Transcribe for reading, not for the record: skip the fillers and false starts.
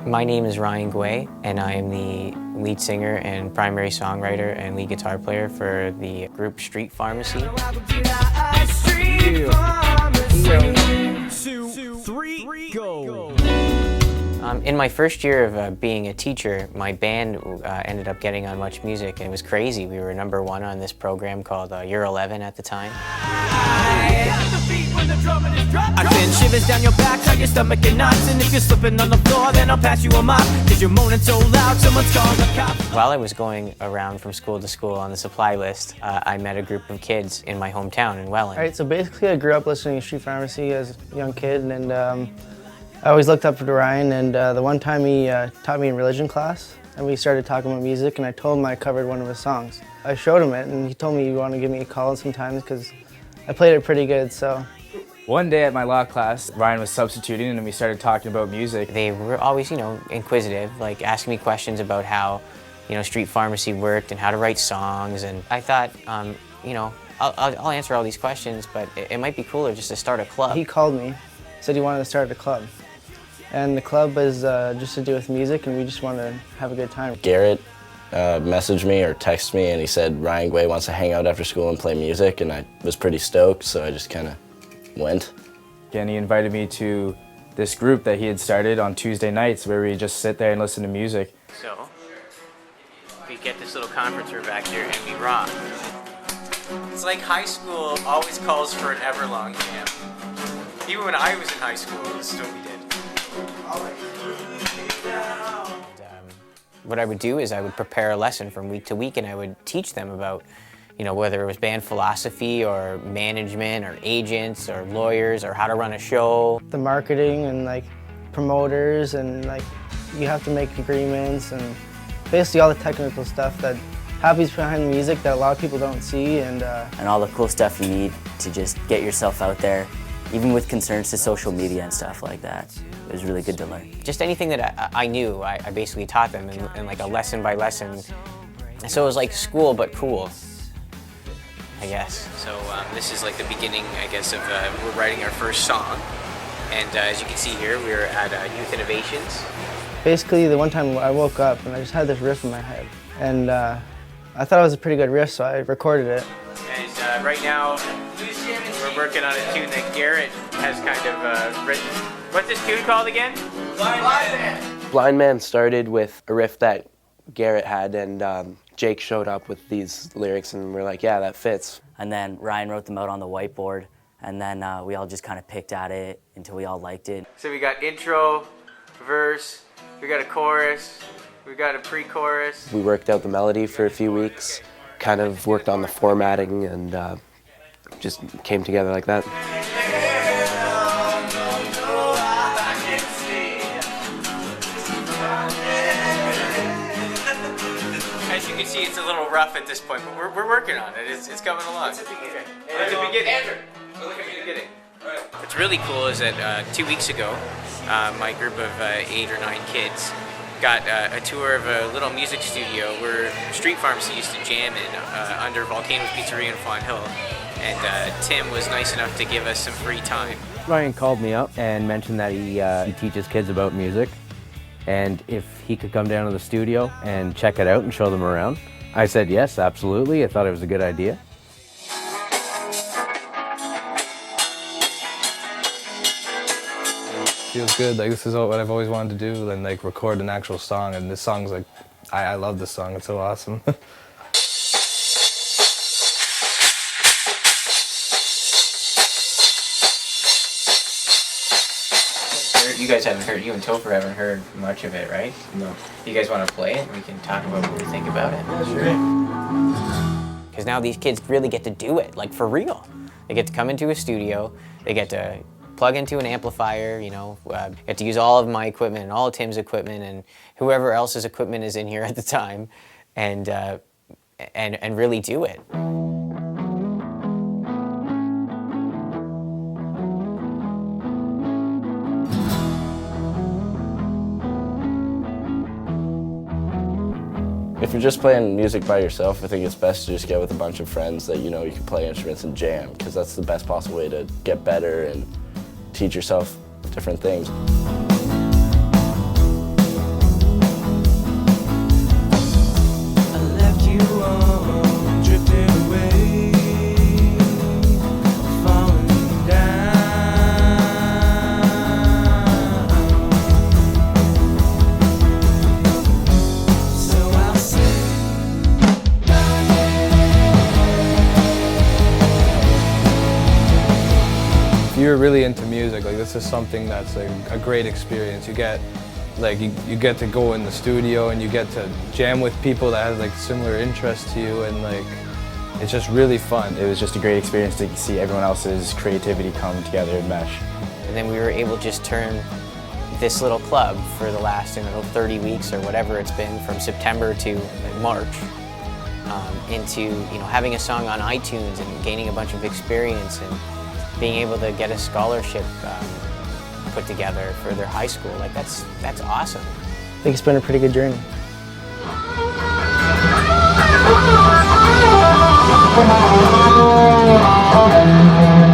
My name is Ryan Guay, and I am the lead singer and primary songwriter and lead guitar player for the group Street Pharmacy. In my first year of being a teacher, my band ended up getting on Much Music, and it was crazy. We were #1 on this program called You're 11 at the time. I send shivers down your back, tell your stomach and knots, and if you're slipping on the floor, then I'll pass you a mop, cause you're moaning so loud, someone's calling the cops. While I was going around from school to school on the supply list, I met a group of kids in my hometown in Welland. All right, so basically I grew up listening to Street Pharmacy as a young kid, and I always looked up to Ryan, and the one time he taught me in religion class, and we started talking about music, and I told him I covered one of his songs. I showed him it, and he told me he wanted to give me a call sometimes because I played it pretty good, so. One day at my law class, Ryan was substituting and we started talking about music. They were always, inquisitive, like asking me questions about how, Street Pharmacy worked and how to write songs. And I thought, I'll answer all these questions, but it might be cooler just to start a club. He called me, said he wanted to start a club. And the club is just to do with music, and we just want to have a good time. Garrett messaged me or texted me, and he said Ryan Guay wants to hang out after school and play music, and I was pretty stoked, so I just kind of went. And he invited me to this group that he had started on Tuesday nights where we just sit there and listen to music. So, we get this little conference room back here and we rock. It's like high school always calls for an Everlong jam. Even when I was in high school, this is what we did. What I would do is I would prepare a lesson from week to week, and I would teach them about whether it was band philosophy or management or agents or lawyers or how to run a show. The marketing and promoters and you have to make agreements and basically all the technical stuff that happens behind the music that a lot of people don't see. And all the cool stuff you need to just get yourself out there, even with concerns to social media and stuff like that. It was really good to learn. Just anything that I knew, I basically taught them in a lesson by lesson. So it was like school but cool, I guess. So this is the beginning, I guess, of we're writing our first song. And as you can see here, we're at Youth Innovations. Basically, the one time I woke up and I just had this riff in my head. And I thought it was a pretty good riff, so I recorded it. And right now, we're working on a tune that Garrett has kind of written. What's this tune called again? Blindman! Blindman started with a riff that Garrett had, and Jake showed up with these lyrics, and we're like, yeah, that fits. And then Ryan wrote them out on the whiteboard, and then we all just kind of picked at it until we all liked it. So we got intro, verse, we got a chorus, we got a pre-chorus. We worked out the melody for a few weeks, kind of worked on the formatting, and just came together like that. As you can see, it's a little rough at this point, but we're working on it. It's coming along. It's a beginning. It's a beginning. Andrew, we're looking at the beginning. What's really cool is that 2 weeks ago, my group of 8 or 9 kids got a tour of a little music studio where Street Pharmacy used to jam in under Volcano's Pizzeria in Fonthill. And Tim was nice enough to give us some free time. Ryan called me up and mentioned that he teaches kids about music, and if he could come down to the studio and check it out and show them around. I said yes, absolutely. I thought it was a good idea. Feels good. This is what I've always wanted to do, and record an actual song. And this song's I love this song. It's so awesome. You guys haven't heard, you and Topher haven't heard much of it, right? No. You guys want to play it? We can talk about what we think about it. Sure. Because now these kids really get to do it, for real. They get to come into a studio, they get to plug into an amplifier, get to use all of my equipment and all of Tim's equipment and whoever else's equipment is in here at the time, and really do it. If you're just playing music by yourself, I think it's best to just get with a bunch of friends that you can play instruments and jam, because that's the best possible way to get better and teach yourself different things. you're really into music, like this is something that's like a great experience. You get like you get to go in the studio and you get to jam with people that have like similar interests to you, and like it's just really fun. It was just a great experience to see everyone else's creativity come together and mesh. And then we were able to just turn this little club for the last 30 weeks or whatever it's been, from September to March, into having a song on iTunes and gaining a bunch of experience and being able to get a scholarship put together for their high school. Like that's awesome. I think it's been a pretty good journey. Oh,